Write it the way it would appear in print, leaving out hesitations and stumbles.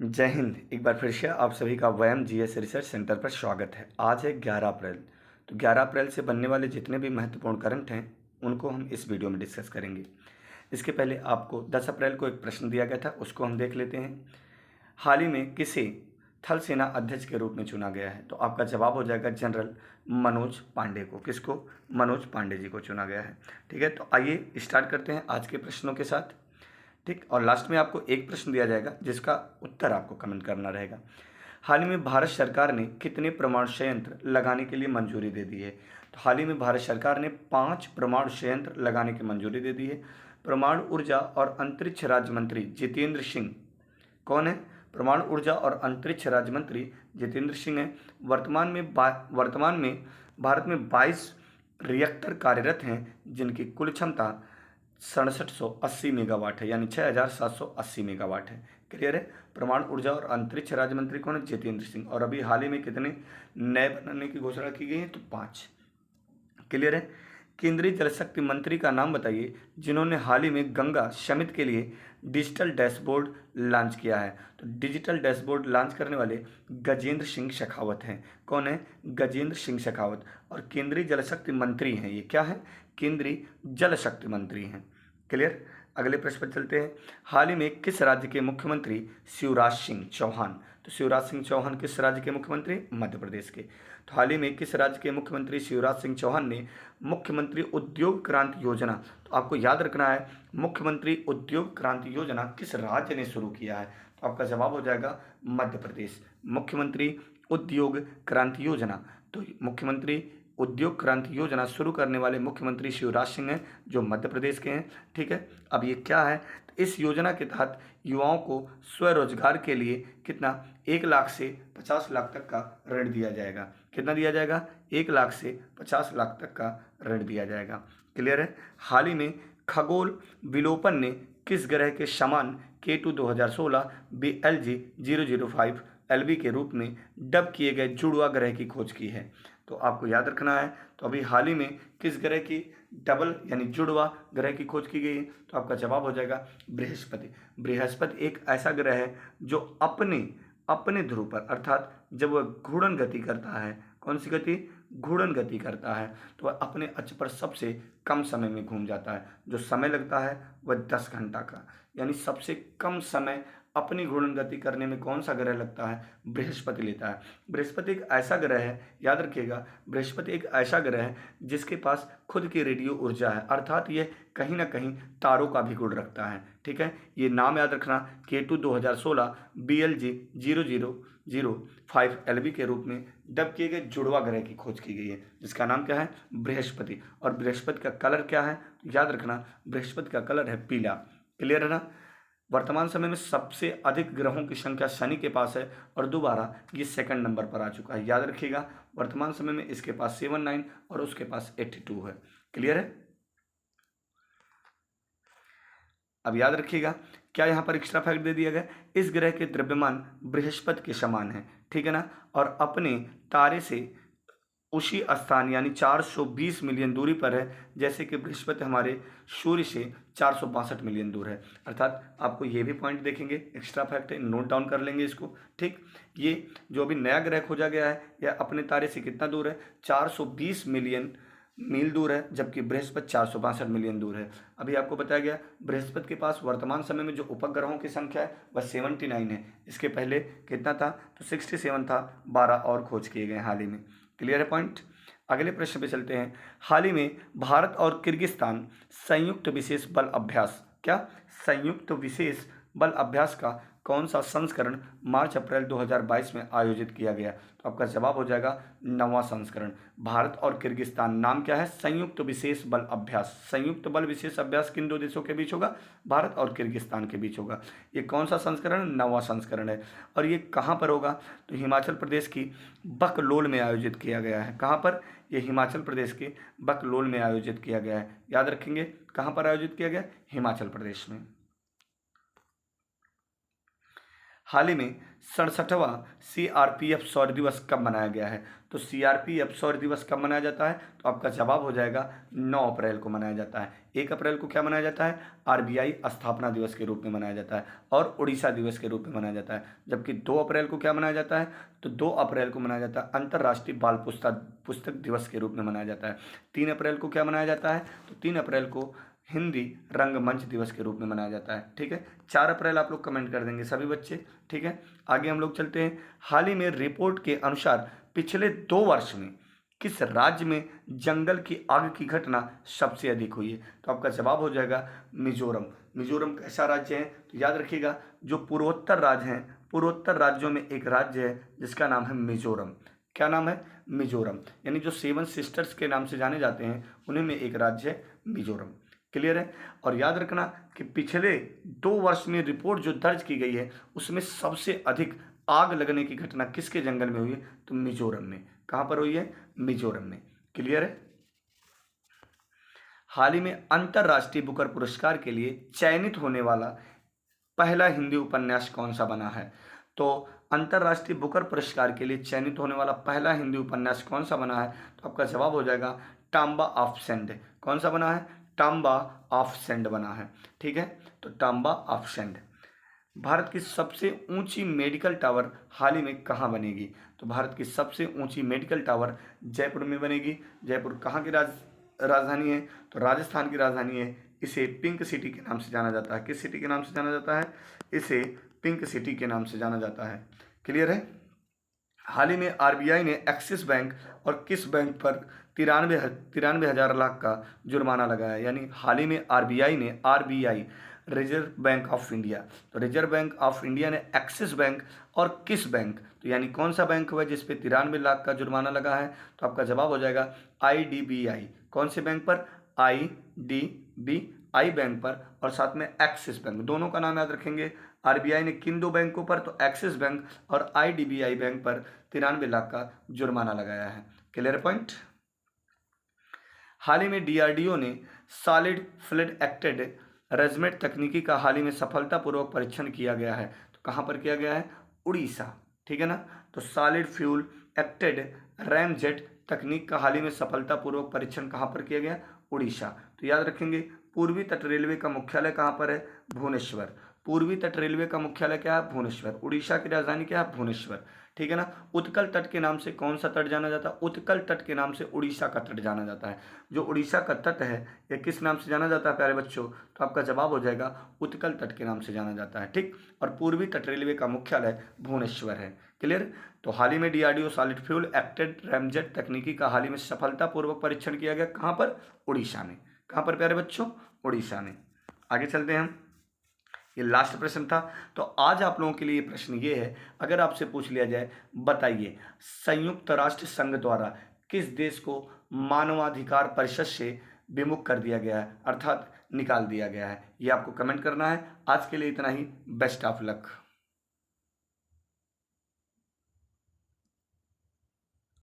जय हिंद। एक बार फिर से आप सभी का वयम जीएस रिसर्च सेंटर पर स्वागत है। आज है 11 अप्रैल। तो 11 अप्रैल से बनने वाले जितने भी महत्वपूर्ण करंट हैं उनको हम इस वीडियो में डिस्कस करेंगे। इसके पहले आपको 10 अप्रैल को एक प्रश्न दिया गया था, उसको हम देख लेते हैं। हाल ही में किसे थल सेना अध्यक्ष के रूप में चुना गया है? तो आपका जवाब हो जाएगा जनरल मनोज पांडे को। किसको? मनोज पांडे जी को चुना गया है। ठीक है, तो आइए स्टार्ट करते हैं आज के प्रश्नों के साथ। ठीक, और लास्ट में आपको एक प्रश्न दिया जाएगा जिसका उत्तर आपको कमेंट करना रहेगा। हाल ही में भारत सरकार ने कितने परमाणु संयंत्र लगाने के लिए मंजूरी दे दी है? तो हाल ही में भारत सरकार ने 5 परमाणु संयंत्र लगाने की मंजूरी दे दी है। परमाणु ऊर्जा और अंतरिक्ष राज्य मंत्री जितेंद्र सिंह कौन है? परमाणु ऊर्जा और अंतरिक्ष राज्य मंत्री जितेंद्र सिंह हैं। वर्तमान में भारत में 22 रिएक्टर कार्यरत हैं जिनकी कुल क्षमता 6780 मेगावाट है, यानी 6780 मेगावाट है। क्लियर है? परमाणु ऊर्जा और अंतरिक्ष राज्य मंत्री कौन है? जितेंद्र सिंह। और अभी हाल ही में कितने नए बनाने की घोषणा की गई है? तो 5। क्लियर है? केंद्रीय जल शक्ति मंत्री का नाम बताइए जिन्होंने हाल ही में गंगा समिट के लिए डिजिटल डैशबोर्ड लॉन्च किया है। तो डिजिटल डैशबोर्ड लॉन्च करने वाले गजेंद्र सिंह शेखावत हैं। कौन है? गजेंद्र सिंह शेखावत। और केंद्रीय जल शक्ति मंत्री हैं। ये क्या है? केंद्रीय जल शक्ति मंत्री हैं। क्लियर? अगले प्रश्न पर चलते हैं। हाल ही में किस राज्य के मुख्यमंत्री शिवराज सिंह चौहान? तो शिवराज सिंह चौहान किस राज्य के मुख्यमंत्री? मध्य प्रदेश के। तो हाल ही में किस राज्य के मुख्यमंत्री शिवराज सिंह चौहान ने मुख्यमंत्री उद्योग क्रांति योजना, तो आपको याद रखना है मुख्यमंत्री उद्योग क्रांति योजना किस राज्य ने शुरू किया है? तो आपका जवाब हो जाएगा मध्य प्रदेश। मुख्यमंत्री उद्योग क्रांति योजना, तो मुख्यमंत्री उद्योग क्रांति योजना शुरू करने वाले मुख्यमंत्री शिवराज सिंह हैं जो मध्य प्रदेश के हैं। ठीक है, अब ये क्या है? तो इस योजना के तहत युवाओं को स्वरोजगार के लिए कितना 1 लाख से 50 लाख तक का ऋण दिया जाएगा। कितना दिया जाएगा? 1 लाख से 50 लाख तक का ऋण दिया जाएगा। क्लियर है? हाल ही में खगोल विलोपन ने किस ग्रह के समान K2 2016 BLG 005 LB के रूप में डब किए गए जुड़वा ग्रह की खोज की है? तो आपको याद रखना है। तो अभी हाल ही में किस ग्रह की डबल यानी जुड़वा ग्रह की खोज की गई है? तो आपका जवाब हो जाएगा बृहस्पति। बृहस्पति एक ऐसा ग्रह है जो अपने अपने ध्रुव पर, अर्थात जब वह घूर्णन गति करता है, कौन सी गति? घूर्णन गति करता है, तो वह अपने अक्ष पर सबसे कम समय में घूम जाता है। जो समय लगता है वह 10 घंटा का, यानी सबसे कम समय अपनी घूर्णन गति करने में कौन सा ग्रह लगता है? बृहस्पति लेता है। बृहस्पति एक ऐसा ग्रह है, याद रखिएगा, बृहस्पति एक ऐसा ग्रह है जिसके पास खुद की रेडियो ऊर्जा है, अर्थात ये कहीं ना कहीं तारों का भी गुण रखता है। ठीक है, ये नाम याद रखना, K2 2016 BLG 0005 LB के रूप में डब किए गए जुड़वा ग्रह की खोज की गई है जिसका नाम क्या है? बृहस्पति। और बृहस्पति का कलर क्या है? याद रखना, बृहस्पति का कलर है पीला। क्लियर है ना? वर्तमान समय में सबसे अधिक ग्रहों की संख्या शनि के पास है और दोबारा ये सेकंड नंबर पर आ चुका है। याद रखिएगा, वर्तमान समय में इसके पास 79 और उसके पास 82 है। क्लियर है? अब याद रखिएगा, क्या यहाँ पर एक्स्ट्रा फैक्ट दे दिया गया? इस ग्रह के द्रव्यमान बृहस्पति के समान है। ठीक है ना? और अपने तारे से उसी स्थान यानी 420 मिलियन दूरी पर है, जैसे कि बृहस्पति हमारे सूर्य से 462 मिलियन दूर है। अर्थात आपको ये भी पॉइंट देखेंगे, एक्स्ट्रा फैक्ट है, नोट डाउन कर लेंगे इसको। ठीक, ये जो अभी नया ग्रह खोजा गया है यह अपने तारे से कितना दूर है? 420 मिलियन मील दूर है, जबकि बृहस्पति 462 मिलियन दूर है। अभी आपको बताया गया बृहस्पति के पास वर्तमान समय में जो उपग्रहों की संख्या है वह 79 है। इसके पहले कितना था? तो 67 था, 12 और खोज किए गए हाल ही में। क्लियर है पॉइंट? अगले प्रश्न पे चलते हैं। हाल ही में भारत और किर्गिस्तान संयुक्त विशेष बल अभ्यास, क्या संयुक्त विशेष बल अभ्यास का कौन सा संस्करण मार्च अप्रैल 2022 में आयोजित किया गया? तो आपका जवाब हो जाएगा 9वां संस्करण। भारत और किर्गिस्तान, नाम क्या है? संयुक्त विशेष बल अभ्यास। संयुक्त बल विशेष अभ्यास किन दो देशों के बीच होगा? भारत और किर्गिस्तान के बीच होगा। ये कौन सा संस्करण? 9वां संस्करण है। और ये कहाँ पर होगा? तो हिमाचल प्रदेश की बकलोल में आयोजित किया गया है। कहाँ पर? ये हिमाचल प्रदेश के बकलोल में आयोजित किया गया है। याद रखेंगे, कहाँ पर आयोजित किया गया? हिमाचल प्रदेश में। हाल ही में 67वां CRPF शौर्य दिवस कब मनाया गया है? तो CRPF शौर्य दिवस कब मनाया जाता है? तो आपका जवाब हो जाएगा 9 अप्रैल को मनाया जाता है। 1 अप्रैल को क्या मनाया जाता है? RBI स्थापना दिवस के रूप में मनाया जाता है और उड़ीसा दिवस के रूप में मनाया जाता है। जबकि 2 अप्रैल को क्या मनाया जाता है? तो 2 अप्रैल को मनाया जाता है अंतर्राष्ट्रीय बाल पुस्तक दिवस के रूप में मनाया जाता है। 3 अप्रैल को क्या मनाया जाता है? तो 3 अप्रैल को हिंदी रंगमंच दिवस के रूप में मनाया जाता है। ठीक है, 4 अप्रैल आप लोग कमेंट कर देंगे सभी बच्चे। ठीक है, आगे हम लोग चलते हैं। हाल ही में रिपोर्ट के अनुसार पिछले 2 वर्ष में किस राज्य में जंगल की आग की घटना सबसे अधिक हुई है? तो आपका जवाब हो जाएगा मिजोरम। मिजोरम कैसा राज्य है? तो याद रखिएगा, जो पूर्वोत्तर राज्य हैं, पूर्वोत्तर राज्यों में एक राज्य है जिसका नाम है मिजोरम। क्या नाम है? मिजोरम। यानी जो 7 सिस्टर्स के नाम से जाने जाते हैं उन्हीं में एक राज्य है मिजोरम। क्लियर है? और याद रखना कि पिछले 2 वर्ष में रिपोर्ट जो दर्ज की गई है उसमें सबसे अधिक आग लगने की घटना किसके जंगल में हुई है? तो मिजोरम में। कहां पर हुई है? मिजोरम में। क्लियर है? हाल ही में अंतरराष्ट्रीय बुकर पुरस्कार के लिए चयनित होने वाला पहला हिंदी उपन्यास कौन सा बना है? तो अंतरराष्ट्रीय बुकर पुरस्कार के लिए चयनित होने वाला पहला हिंदी उपन्यास कौन सा बना है? तो आपका जवाब हो जाएगा टांबा ऑफ सेंड। कौन सा बना है? टांबा ऑफ सेंड बना है। ठीक है, तो टांबा ऑफ सेंड। भारत की सबसे ऊंची मेडिकल टावर हाल ही में कहाँ बनेगी? तो भारत की सबसे ऊंची मेडिकल टावर जयपुर में बनेगी। जयपुर कहाँ की राजधानी है? तो राजस्थान की राजधानी है। इसे पिंक सिटी के नाम से जाना जाता है। किस सिटी के नाम से जाना जाता है? इसे पिंक सिटी के नाम से जाना जाता है। क्लियर है? हाल ही में RBI ने एक्सिस बैंक और किस बैंक पर 93 हजार लाख का जुर्माना लगाया? यानी हाल ही में RBI reserve bank of India, तो रिजर्व बैंक ऑफ इंडिया ने एक्सिस बैंक और किस बैंक, तो यानी कौन सा बैंक हुआ जिस पे 93 लाख का जुर्माना लगा है? तो आपका जवाब हो जाएगा IDBI। कौन से बैंक पर? IDBI बैंक पर, और साथ में एक्सिस बैंक। दोनों का नाम याद रखेंगे। RBI ने किन 2 बैंकों पर? तो एक्सिस बैंक और IDBI बैंक पर 93 लाख का जुर्माना लगाया है। Clear point? हाल ही में DRDO ने सॉलिड फ्लड एक्टेड रेजमेट तकनीकी का हाल ही में सफलतापूर्वक परीक्षण किया गया है। तो कहाँ पर किया गया है? उड़ीसा। ठीक है ना? तो सॉलिड फ्यूल एक्टेड रैमजेट तकनीक का हाल ही में सफलतापूर्वक परीक्षण कहाँ पर किया गया? उड़ीसा। तो याद रखेंगे, पूर्वी तट रेलवे का मुख्यालय कहाँ पर है? भुवनेश्वर। पूर्वी तट रेलवे का मुख्यालय क्या है? भुवनेश्वर। उड़ीसा की राजधानी क्या है? भुवनेश्वर। ठीक है ना? उत्कल तट के नाम से कौन सा तट जाना जाता है? उत्कल तट के नाम से उड़ीसा का तट जाना जाता है। जो उड़ीसा का तट है यह किस नाम से जाना जाता है प्यारे बच्चों? तो आपका जवाब हो जाएगा उत्कल तट के नाम से जाना जाता है। ठीक, और पूर्वी तट रेलवे का मुख्यालय भुवनेश्वर है। क्लियर? तो हाल ही में DRDO solid fuel acted ramjet तकनीकी का हाल ही में सफलतापूर्वक परीक्षण किया गया। कहाँ पर? उड़ीसा में। कहाँ पर प्यारे बच्चों? उड़ीसा में। आगे चलते हैं हम। ये लास्ट प्रश्न था। तो आज आप लोगों के लिए प्रश्न ये है, अगर आपसे पूछ लिया जाए, बताइए संयुक्त राष्ट्र संघ द्वारा किस देश को मानवाधिकार परिषद से विमुख कर दिया गया है, अर्थात निकाल दिया गया है? ये आपको कमेंट करना है। आज के लिए इतना ही। Best of luck.